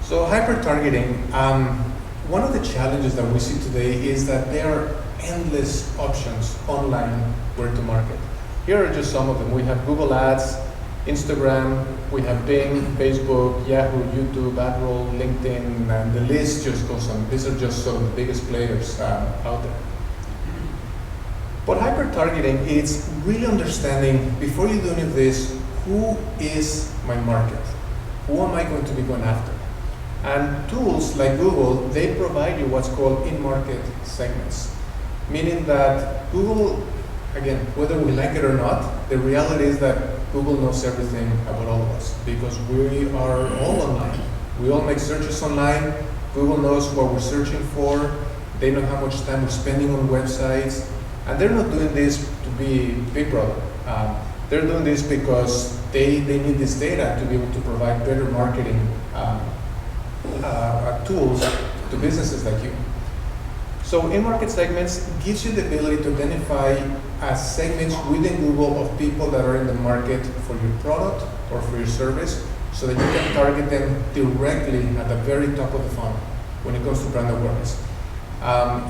So hyper-targeting, one of the challenges that we see today is that there are endless options online where to market. Here are just some of them. We have Google Ads, Instagram, we have Bing, Facebook, Yahoo, YouTube, AdRoll, LinkedIn, and the list just goes on. These are just sort of the biggest players out there. But hyper-targeting, it's really understanding, before you do any of this, who is my market? Who am I going to be going after? And tools like Google, they provide you what's called in-market segments, meaning that Google, again, whether we like it or not, the reality is that Google knows everything about all of us because we are all online. We all make searches online. Google knows what we're searching for. They know how much time we're spending on websites. And they're not doing this to be Big Brother. They're doing this because they need this data to be able to provide better marketing tools to businesses like you. So in-market segments gives you the ability to identify segments within Google of people that are in the market for your product or for your service so that you can target them directly at the very top of the funnel when it comes to brand awareness.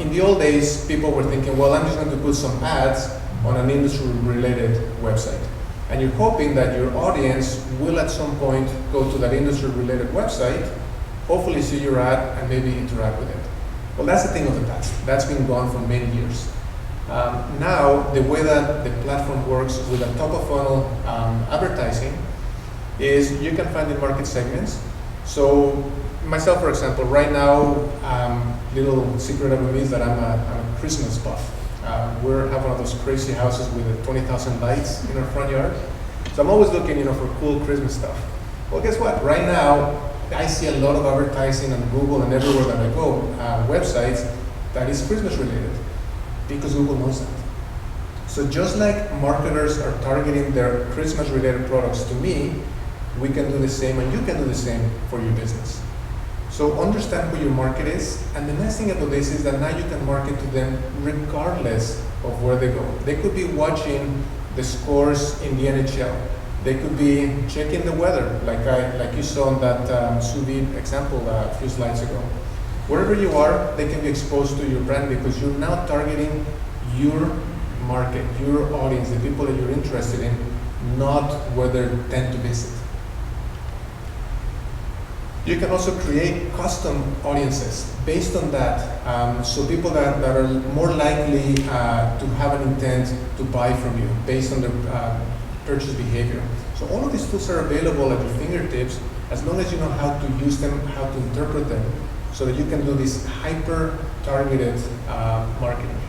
In the old days, people were thinking, well, I'm just going to put some ads on an industry-related website. And you're hoping that your audience will at some point go to that industry-related website, hopefully see your ad, and maybe interact with it. Well, that's the thing of the past. That's been gone for many years. Now, the way that the platform works with a top-of-funnel advertising is you can find the market segments. So myself, for example, right now, little secret about me is that I'm a Christmas buff. We have one of those crazy houses with 20,000 lights in our front yard. So I'm always looking, for cool Christmas stuff. Well, guess what? Right now, I see a lot of advertising on Google and everywhere that I go, websites that is Christmas related because Google knows that. So just like marketers are targeting their Christmas related products to me, we can do the same and you can do the same for your business. So understand who your market is, and the nice thing about this is that now you can market to them regardless of where they go. They could be watching the scores in the NHL. They could be checking the weather, like you saw in that sous vide example a few slides ago. Wherever you are, they can be exposed to your brand because you're now targeting your market, your audience, the people that you're interested in, not where they tend to visit. You can also create custom audiences based on that. So people that are more likely to have an intent to buy from you based on their purchase behavior. So all of these tools are available at your fingertips as long as you know how to use them, how to interpret them, so that you can do this hyper-targeted marketing.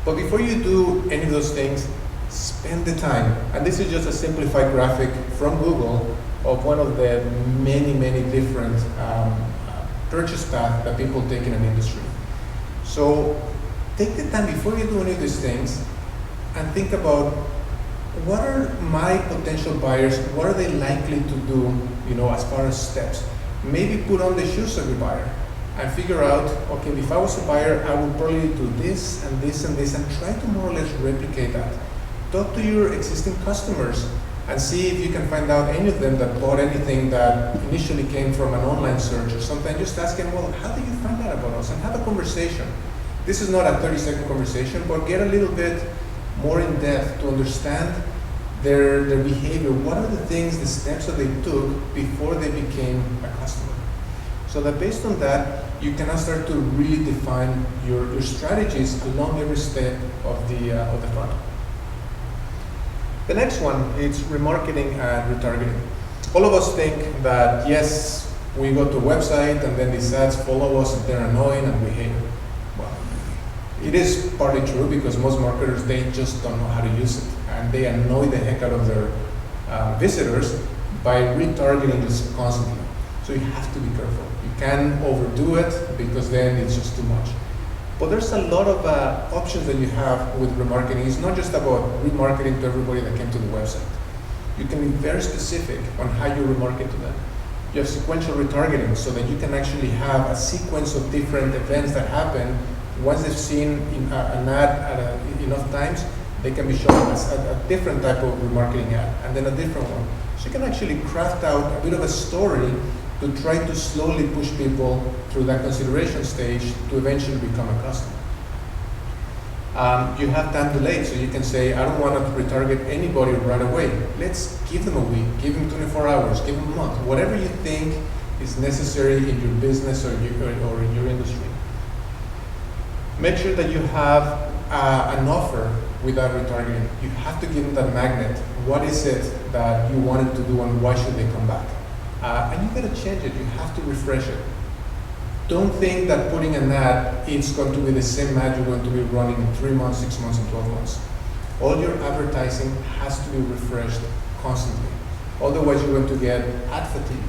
But before you do any of those things, spend the time. And this is just a simplified graphic from Google of one of the many, many different purchase paths that people take in an industry. So take the time before you do any of these things and think about what are my potential buyers, what are they likely to do, as far as steps. Maybe put on the shoes of your buyer and figure out, okay, if I was a buyer, I would probably do this and this and this, and try to more or less replicate that. Talk to your existing customers and see if you can find out any of them that bought anything that initially came from an online search or something. Just ask them, well, how did you find out about us? And have a conversation. This is not a 30-second conversation, but get a little bit more in depth to understand their behavior. What are the things, the steps that they took before they became a customer? So that based on that, you can now start to really define your strategies along every step of the funnel. The next one is remarketing and retargeting. All of us think that, yes, we go to a website and then these ads follow us and they're annoying and we hate it. Well, it is partly true because most marketers, they just don't know how to use it. And they annoy the heck out of their visitors by retargeting this constantly. So you have to be careful. You can't overdo it because then it's just too much. But there's a lot of options that you have with remarketing. It's not just about remarketing to everybody that came to the website. You can be very specific on how you remarket to them. You have sequential retargeting so that you can actually have a sequence of different events that happen. Once they've seen an ad enough times, they can be shown as a different type of remarketing ad, and then a different one. So you can actually craft out a bit of a story to try to slowly push people through that consideration stage to eventually become a customer. You have time delayed, so you can say, I don't want to retarget anybody right away. Let's give them a week, give them 24 hours, give them a month, whatever you think is necessary in your business or in your industry. Make sure that you have an offer without retargeting. You have to give them that magnet. What is it that you wanted to do and why should they come back? And you gotta change it, you have to refresh it. Don't think that putting an ad is going to be the same ad you're going to be running in 3 months, 6 months, and 12 months. All your advertising has to be refreshed constantly. Otherwise you're going to get ad fatigue,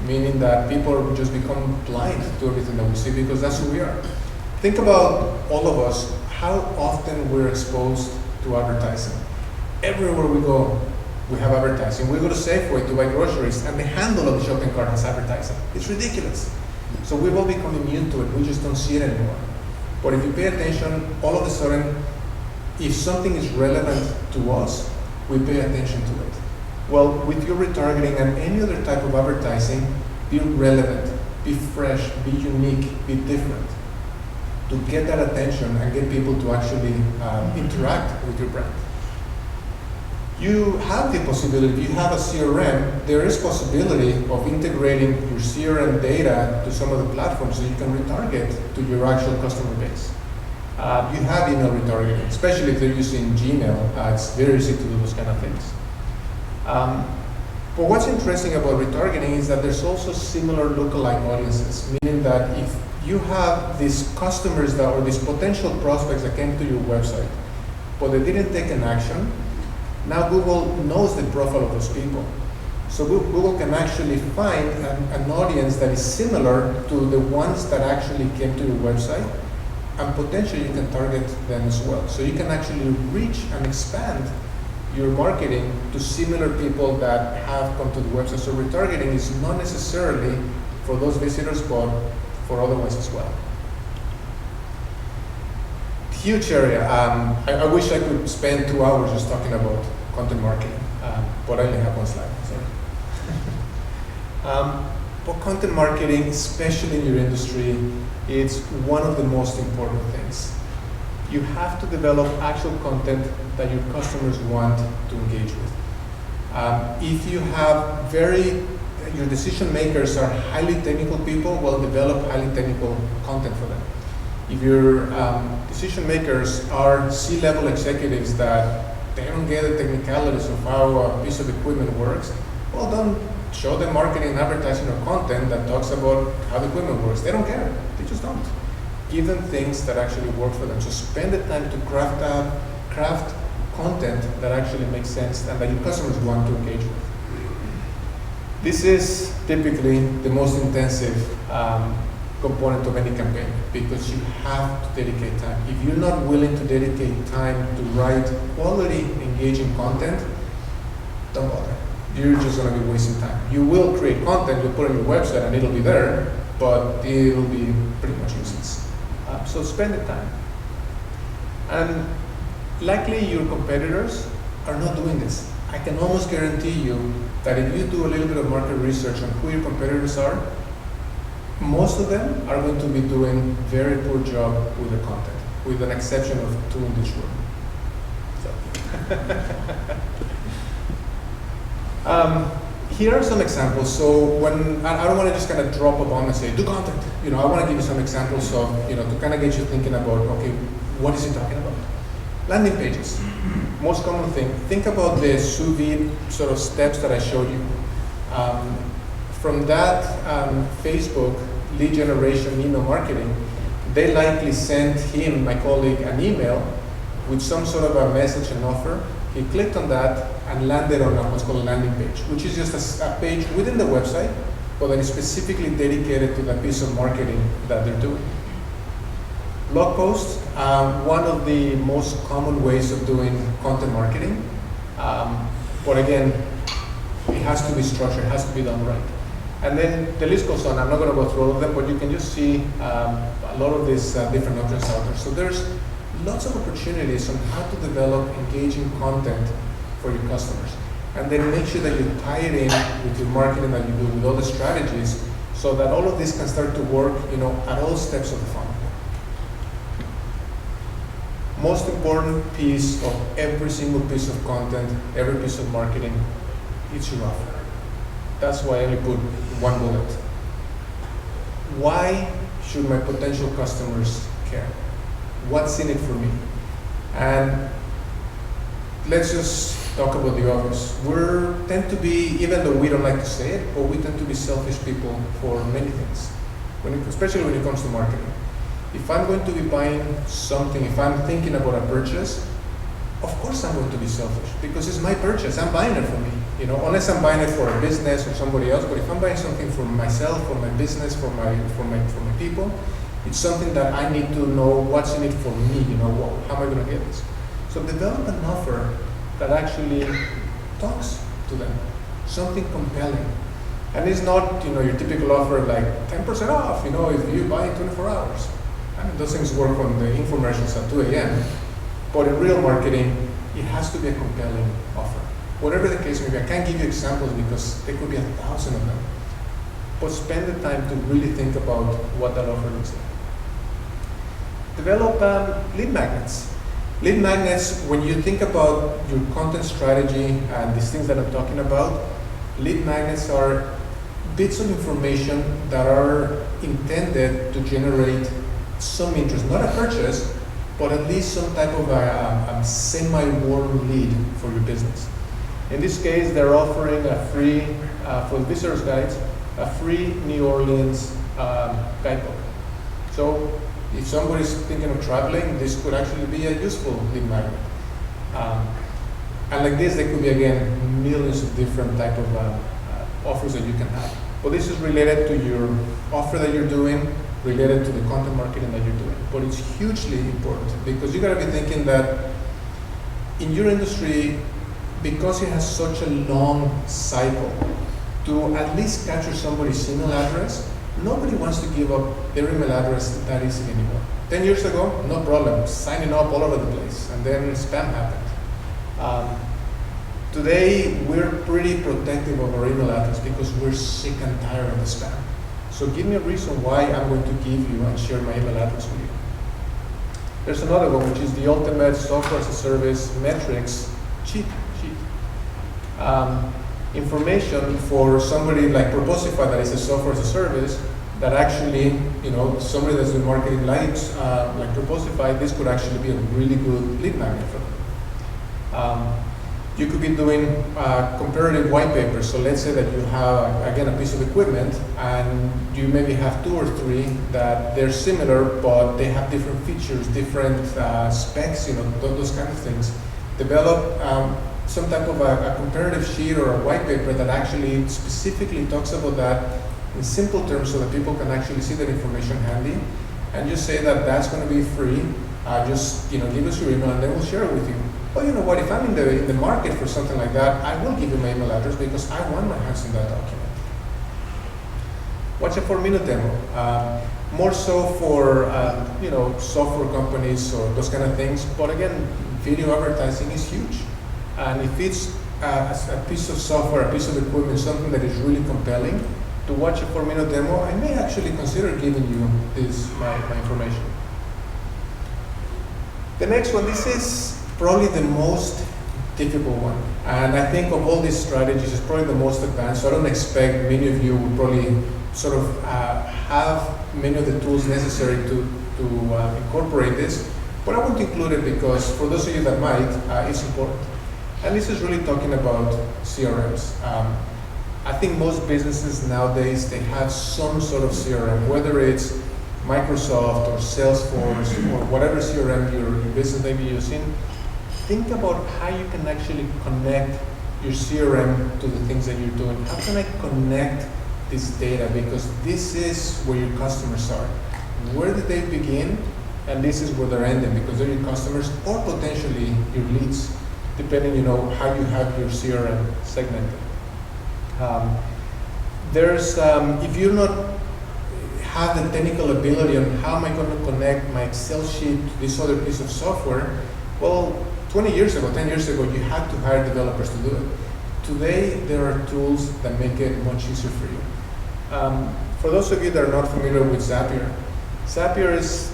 meaning that people just become blind to everything that we see because that's who we are. Think about all of us, how often we're exposed to advertising. Everywhere we go, we have advertising. We go to Safeway to buy groceries and the handle of the shopping cart has advertising. It's ridiculous. So we've all become immune to it, we just don't see it anymore. But if you pay attention, all of a sudden, if something is relevant to us, we pay attention to it. Well, with your retargeting and any other type of advertising, be relevant, be fresh, be unique, be different, to get that attention and get people to actually interact with your brand. You have the possibility, if you have a CRM, there is possibility of integrating your CRM data to some of the platforms so you can retarget to your actual customer base. You have email retargeting, especially if they're using Gmail. It's very easy to do those kind of things. But what's interesting about retargeting is that there's also similar lookalike audiences, meaning that if you have these customers that, or these potential prospects that came to your website, but they didn't take an action, now Google knows the profile of those people. So Google can actually find an audience that is similar to the ones that actually came to your website, and potentially you can target them as well. So you can actually reach and expand your marketing to similar people that have come to the website. So retargeting is not necessarily for those visitors, but for other ones as well. Huge area. I wish I could spend 2 hours just talking about content marketing, but I only have one slide, sorry. But content marketing, especially in your industry, it's one of the most important things. You have to develop actual content that your customers want to engage with. If you have your decision makers are highly technical people, well, develop highly technical content for them. If your decision makers are C-level executives that they don't get the technicalities of how a piece of equipment works, well, don't show them marketing and advertising or content that talks about how the equipment works. They don't care. They just don't. Give them things that actually work for them. So spend the time to craft content that actually makes sense and that your customers want to engage with. This is typically the most intensive component of any campaign because you have to dedicate time. If you're not willing to dedicate time to write quality, engaging content, don't bother. You're just going to be wasting time. You will create content, you'll put it on your website and it'll be there, but it'll be pretty much useless. So spend the time. And likely your competitors are not doing this. I can almost guarantee you that if you do a little bit of market research on who your competitors are, most of them are going to be doing very poor job with the content, with an exception of 2 in this room. So. Here are some examples. So when I don't want to just kind of drop a bomb and say, do content. I want to give you some examples of, to kind of get you thinking about, okay, what is he talking about? Landing pages. Most common thing. Think about the sous vide sort of steps that I showed you. From that Facebook lead generation email marketing, they likely sent him, my colleague, an email with some sort of a message and offer. He clicked on that and landed on what's called a landing page, which is just a page within the website, but that is specifically dedicated to that piece of marketing that they're doing. Blog posts, one of the most common ways of doing content marketing, but again, it has to be structured, it has to be done right. And then the list goes on. I'm not going to go through all of them, but you can just see a lot of these different options out there. So there's lots of opportunities on how to develop engaging content for your customers. And then make sure that you tie it in with your marketing that you do, with all the strategies, so that all of this can start to work, at all steps of the funnel. Most important piece of every single piece of content, every piece of marketing, it's your offer. That's why I only put one bullet. Why should my potential customers care? What's in it for me? And let's just talk about the obvious. We tend to be, even though we don't like to say it, but we tend to be selfish people for many things, especially when it comes to marketing. If I'm going to be buying something, if I'm thinking about a purchase, of course I'm going to be selfish because it's my purchase. I'm buying it for me, unless I'm buying it for a business or somebody else. But if I'm buying something for myself, for my business, for my people, it's something that I need to know what's in it for me. How am I going to get this? So develop an offer that actually talks to them, something compelling. And it's not, your typical offer like 10% off, if you buy 24 hours. I mean, those things work on the infomercials at 2 a.m. But in real marketing, it has to be a compelling offer. Whatever the case may be, I can't give you examples because there could be 1,000 of them. But spend the time to really think about what that offer looks like. Develop lead magnets. Lead magnets, when you think about your content strategy and these things that I'm talking about, lead magnets are bits of information that are intended to generate some interest, not a purchase, but at least some type of a semi-warm lead for your business. In this case, they're offering a free, for the visitors guides, a free New Orleans guidebook. So if somebody's thinking of traveling, this could actually be a useful lead magnet. And like this, there could be, again, millions of different type of offers that you can have. But this is related to your offer that you're doing, related to the content marketing that you're doing. But it's hugely important because you gotta be thinking that in your industry, because it has such a long cycle, to at least capture somebody's email address, nobody wants to give up their email address that easily anymore. 10 years ago, no problem, signing up all over the place, and then spam happened. Today, we're pretty protective of our email address because we're sick and tired of the spam. So give me a reason why I'm going to give you and share my email address with you. There's another one, which is the ultimate software as a service metrics cheat. Information for somebody like Proposify that is a software as a service that actually, somebody that's doing marketing like Proposify, this could actually be a really good lead magnet for them. You could be doing comparative white papers. So let's say that you have, again, a piece of equipment and you maybe have 2 or 3 that they're similar, but they have different features, different specs, those kind of things. Develop some type of a comparative sheet or a white paper that actually specifically talks about that in simple terms so that people can actually see that information handy, and just say that that's going to be free. Just give us your email and then we'll share it with you. Well, you know what, if I'm in the market for something like that, I will give you my email address because I want my hands on that document. Watch a 4-minute demo. More so for software companies or those kind of things, but again, video advertising is huge. And if it's a piece of software, a piece of equipment, something that is really compelling, to watch a 4-minute demo, I may actually consider giving you my information. The next one, this is probably the most difficult one. And I think of all these strategies, it's probably the most advanced. So I don't expect many of you will probably sort of have many of the tools necessary to incorporate this. But I want to include it because for those of you that might, it's important. And this is really talking about CRMs. I think most businesses nowadays, they have some sort of CRM, whether it's Microsoft or Salesforce or whatever CRM your business may be using. Think about how you can actually connect your CRM to the things that you're doing. How can I connect this data? Because this is where your customers are. Where did they begin? And this is where they're ending, because they're your customers or potentially your leads, depending how you have your CRM segmented. If you're not have the technical ability on how am I going to connect my Excel sheet to this other piece of software, well, 10 years ago, you had to hire developers to do it. Today, there are tools that make it much easier for you. For those of you that are not familiar with Zapier, Zapier is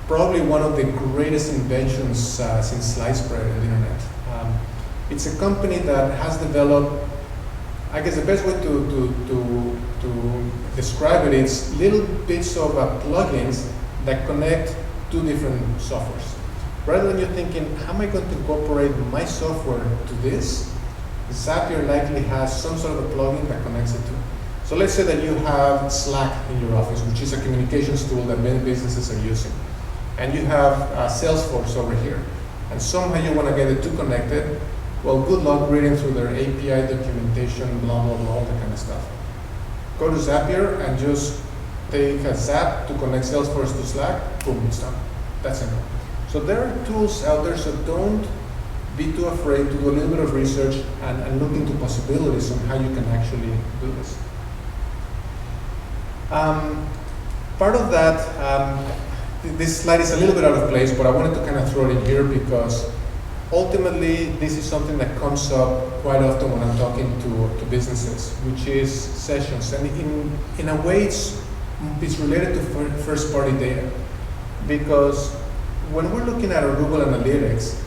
probably one of the greatest inventions since sliced bread on the internet. It's a company that has developed, I guess the best way to describe it is little bits of plugins that connect two different softwares. Rather than you thinking, how am I going to incorporate my software to this? Zapier likely has some sort of a plugin that connects it to. So let's say that you have Slack in your office, which is a communications tool that many businesses are using. And you have Salesforce over here. And somehow you want to get the two connected. Well, good luck reading through their API documentation, blah, blah, blah, all that kind of stuff. Go to Zapier and just take a Zap to connect Salesforce to Slack, boom, it's done. That's simple. So there are tools out there, so don't be too afraid to do a little bit of research and look into possibilities on how you can actually do this. Part of that, this slide is a little bit out of place, but I wanted to kind of throw it in here because ultimately this is something that comes up quite often when I'm talking to businesses, which is sessions. And in a way, it's related to first-party data, because when we're looking at our Google Analytics,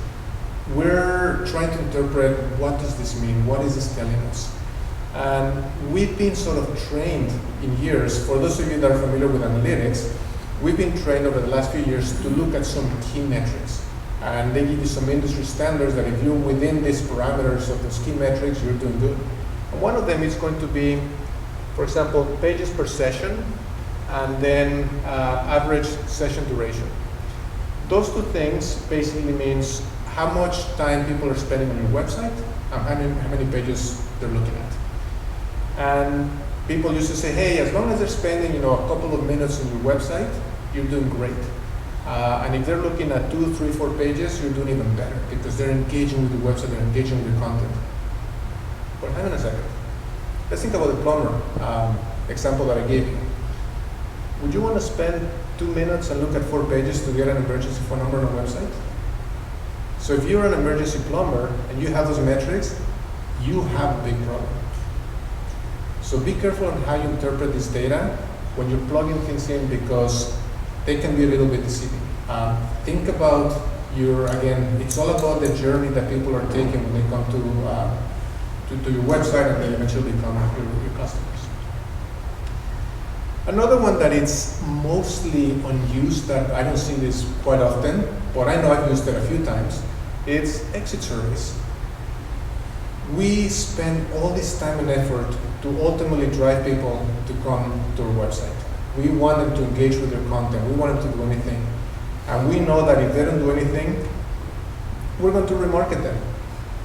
we're trying to interpret what does this mean, what is this telling us? And we've been sort of trained in years, for those of you that are familiar with analytics, we've been trained over the last few years to look at some key metrics. And they give you some industry standards that if you're within these parameters of those key metrics, you're doing good. And one of them is going to be, for example, pages per session, and then average session duration. Those two things basically means how much time people are spending on your website and how many pages they're looking at. And people used to say, hey, as long as they're spending a couple of minutes on your website, you're doing great. And if they're looking at 2, 3, 4 pages, you're doing even better because they're engaging with the website, they're engaging with your content. But hang on a second. Let's think about the plumber example that I gave you. Would you want to spend 2 minutes and look at 4 pages to get an emergency phone number on a website? So if you're an emergency plumber and you have those metrics, you have a big problem. So be careful on how you interpret this data when you're plugging things in because they can be a little bit deceiving. Think about again, it's all about the journey that people are taking when they come to your website and they eventually become your customers. Another one that it's mostly unused, that I don't see this quite often, but I know I've used it a few times, it's exit surveys. We spend all this time and effort to ultimately drive people to come to our website. We want them to engage with their content. We want them to do anything. And we know that if they don't do anything, we're going to remarket them.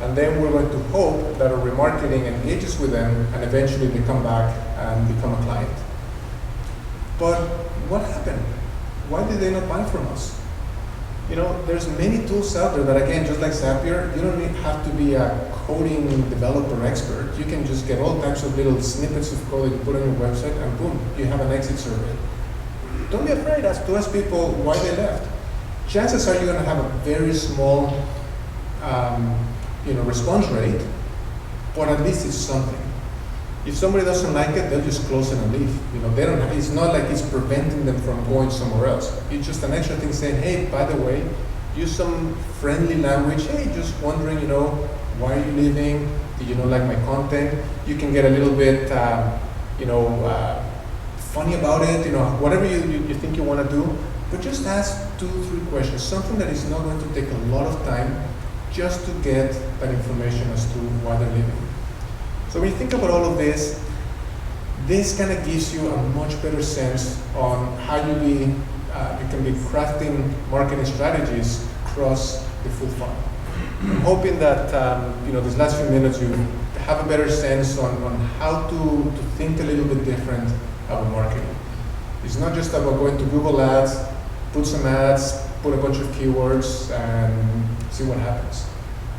And then we're going to hope that our remarketing engages with them and eventually they come back and become a client. But what happened? Why did they not buy from us? There's many tools out there that, again, just like Zapier, you don't have to be a coding developer expert. You can just get all types of little snippets of code that you put on your website and boom, you have an exit survey. Don't be afraid to ask people why they left. Chances are you're going to have a very small response rate, but at least it's something. If somebody doesn't like it, they'll just close it and leave. They don't. It's not like it's preventing them from going somewhere else. It's just an extra thing saying, hey, by the way, use some friendly language. Hey, just wondering, why are you leaving? Did you not like my content? You can get a little bit, funny about it. Whatever you think you want to do, but just ask 2, 3 questions. Something that is not going to take a lot of time, just to get that information as to why they're leaving. So when you think about all of this kind of gives you a much better sense on how you can be crafting marketing strategies across the full funnel. I'm hoping that these last few minutes you have a better sense on how to think a little bit different about marketing. It's not just about going to Google Ads, put some ads, put a bunch of keywords, and see what happens.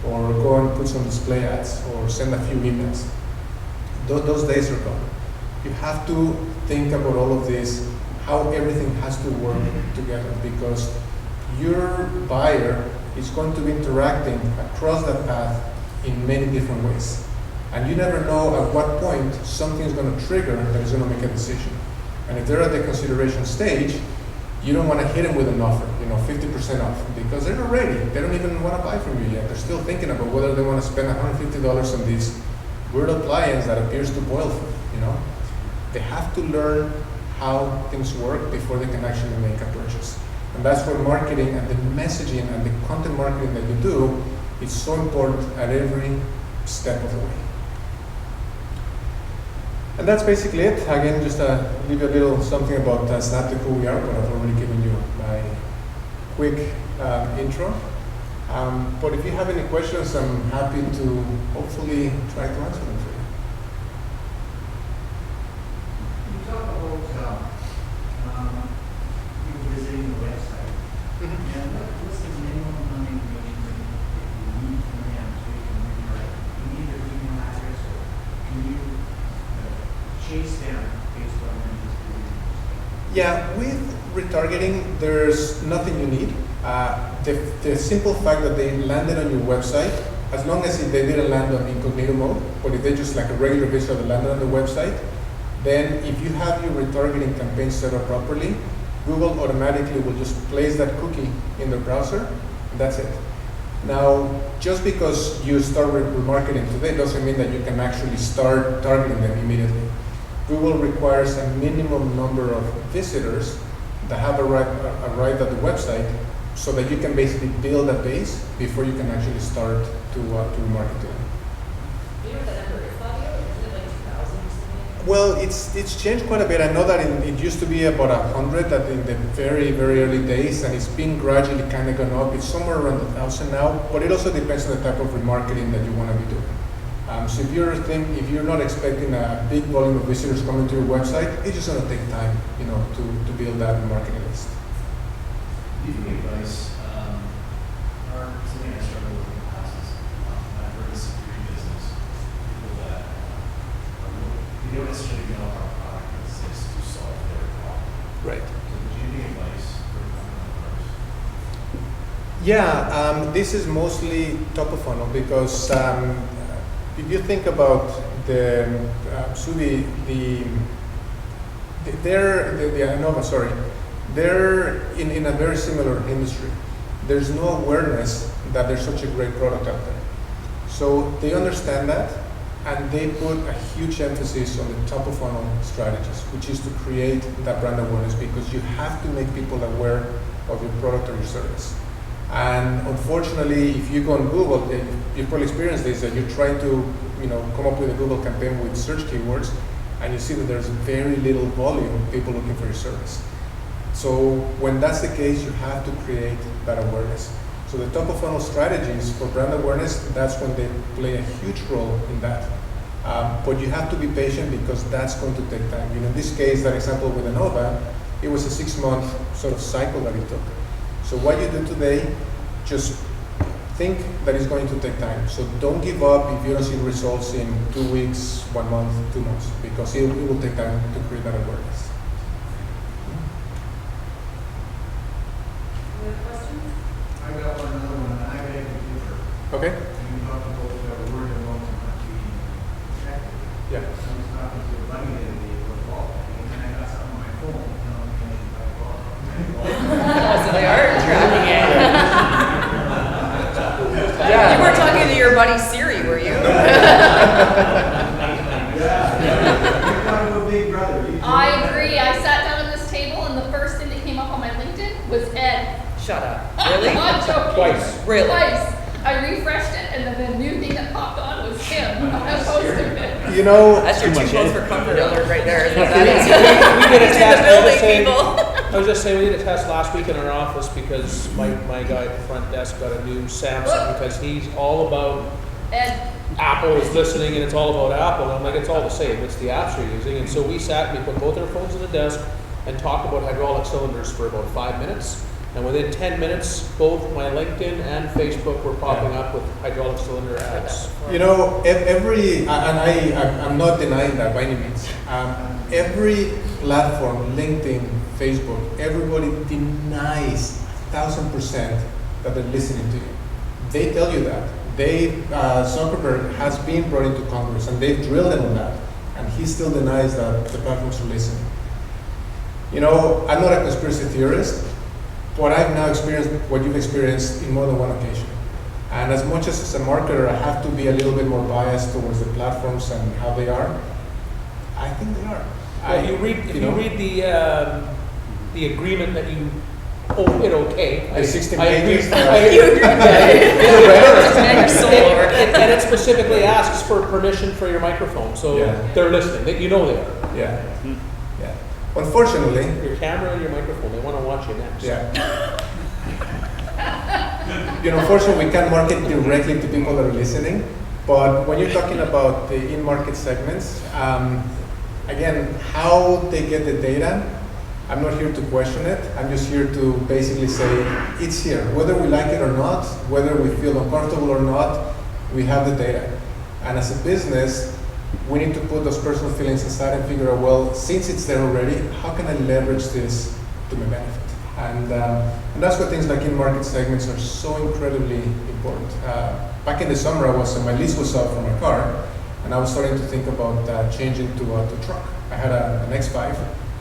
Or go and put some display ads, or send a few emails. Those days are gone. You have to think about all of this, how everything has to work together, because your buyer is going to be interacting across that path in many different ways. And you never know at what point something is going to trigger that is going to make a decision. And if they're at the consideration stage, you don't want to hit them with an offer, 50% off, because they're not ready. They don't even want to buy from you yet. They're still thinking about whether they want to spend $150 on this weird appliance that appears to boil food, They have to learn how things work before they can actually make a purchase. And that's where marketing and the messaging and the content marketing that you do is so important at every step of the way. And that's basically it. Again, just give you a little something about Snaptech, who we are, but I've already given you my quick intro. But if you have any questions, I'm happy to hopefully try to answer them for you. You talk about you visiting the website. Mm-hmm. And what's the minimum amount of information that you need from them so you can redirect? You need their email address, or can you chase them based on their history? Yeah, with retargeting, there's nothing you need. The simple fact that they landed on your website, as long as they didn't land on incognito mode, but if they just like a regular visitor that landed on the website, then if you have your retargeting campaign set up properly, Google automatically will just place that cookie in the browser, and that's it. Now, just because you start remarketing today doesn't mean that you can actually start targeting them immediately. Google requires a minimum number of visitors that have arrived at the website so that you can basically build a base before you can actually start to remarket to them. Do you know what that number is, Flavio? Is it like 2,000 or something? Well, it's changed quite a bit. I know that it used to be about 100 in the very, very early days, and it's been gradually kind of gone up. It's somewhere around 1,000 now, but it also depends on the type of remarketing that you want to be doing. So if you're not expecting a big volume of visitors coming to your website, it's just going to take time, to build that marketing list. Do you give advice, or something I struggle with in the past is, I've heard of security business, people that they don't necessarily know our product exists to solve their problem. Right. So do you have any advice for entrepreneurs? Yeah, this is mostly top of funnel because if you think about the they're in a very similar industry. There's no awareness that there's such a great product out there. So they understand that, and they put a huge emphasis on the top of funnel strategies, which is to create that brand awareness, because you have to make people aware of your product or your service. And unfortunately, if you go on Google, you've probably experienced this, that you try to come up with a Google campaign with search keywords, and you see that there's very little volume of people looking for your service. So when that's the case, you have to create that awareness. So the top of funnel strategies for brand awareness, that's when they play a huge role in that. But you have to be patient, because that's going to take time. In this case, that example with Anova, it was a 6-month sort of cycle that it took. So what you do today, just think that it's going to take time. So don't give up if you don't see results in 2 weeks, 1 month, 2 months, because it will take time to create that awareness. Any other questions? I got another one. I got a computer. Okay? And you talked about word of mouth not being effective. Yeah. I was talking to a buddy the other day about ball, and then I got something on my phone telling me I should buy ball. So they are tracking it. You weren't talking to your buddy Siri, were you? You're talking about Big Brother. I agree. I sat down at this table, and the first thing that came up on my LinkedIn was Ed. Shut up. Really? I'm not joking. Twice. Really? Twice. I refreshed it, and then the new thing that popped on was him. I posted it. That's your Too 2 much, votes eh? for comfort alert right there. Isn't that We did a It's in test. the building, people. I was just saying, we did a test last week in our office because my guy at the front desk got a new Samsung because he's all about Ed. Apple is listening and it's all about Apple. And I'm like, it's all the same. It's the apps you're using. And so we sat and we put both our phones on the desk and talked about hydraulic cylinders for about 5 minutes. And within 10 minutes, both my LinkedIn and Facebook were popping up with hydraulic cylinder ads. I'm not denying that by any means. Every platform, LinkedIn, Facebook, everybody denies 1,000% that they're listening to you. They tell you that. Zuckerberg has been brought into Congress, and they've drilled him on that, and he still denies that the platforms are listening. You know, I'm not a conspiracy theorist, but I've now experienced what you've experienced in more than one occasion. And as much as a marketer, I have to be a little bit more biased towards the platforms and how they are. I think they are. If you read the agreement that you hit okay. The 16 I agree. pages. I agree. You agree with that? Your soul over it. And it specifically asks for permission for your microphone, so Yeah. they're listening. You know they are. Yeah. Yeah. Unfortunately, Your camera and your microphone, they want to watch you next. yeah. You know, unfortunately, we can't market directly to people that are listening. But when you're talking about the in-market segments, again, how they get the data, I'm not here to question it. I'm just here to basically say it's here. Whether we like it or not, whether we feel uncomfortable or not, we have the data. And as a business, we need to put those personal feelings aside and figure out, well, since it's there already, how can I leverage this to my benefit? And that's where things like in-market segments are so incredibly important. Back in the summer, my lease was up for my car, and I was starting to think about changing to truck. I had an X5,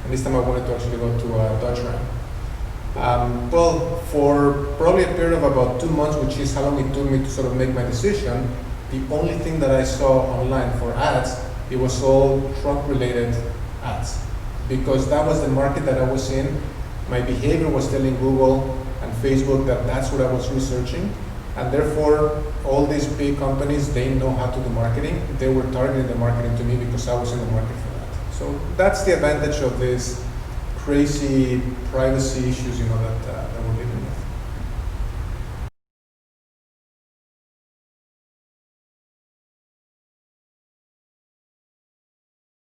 and this time I wanted to actually go to a Dodge Ram. Well, for probably a period of about 2 months, which is how long it took me to sort of make my decision, the only thing that I saw online for ads, it was all truck-related ads, because that was the market that I was in. My behavior was telling Google and Facebook that that's what I was researching, and therefore all these big companies, they know how to do marketing. They were targeting the marketing to me because I was in the market for that. So that's the advantage of this crazy privacy issues, you know, that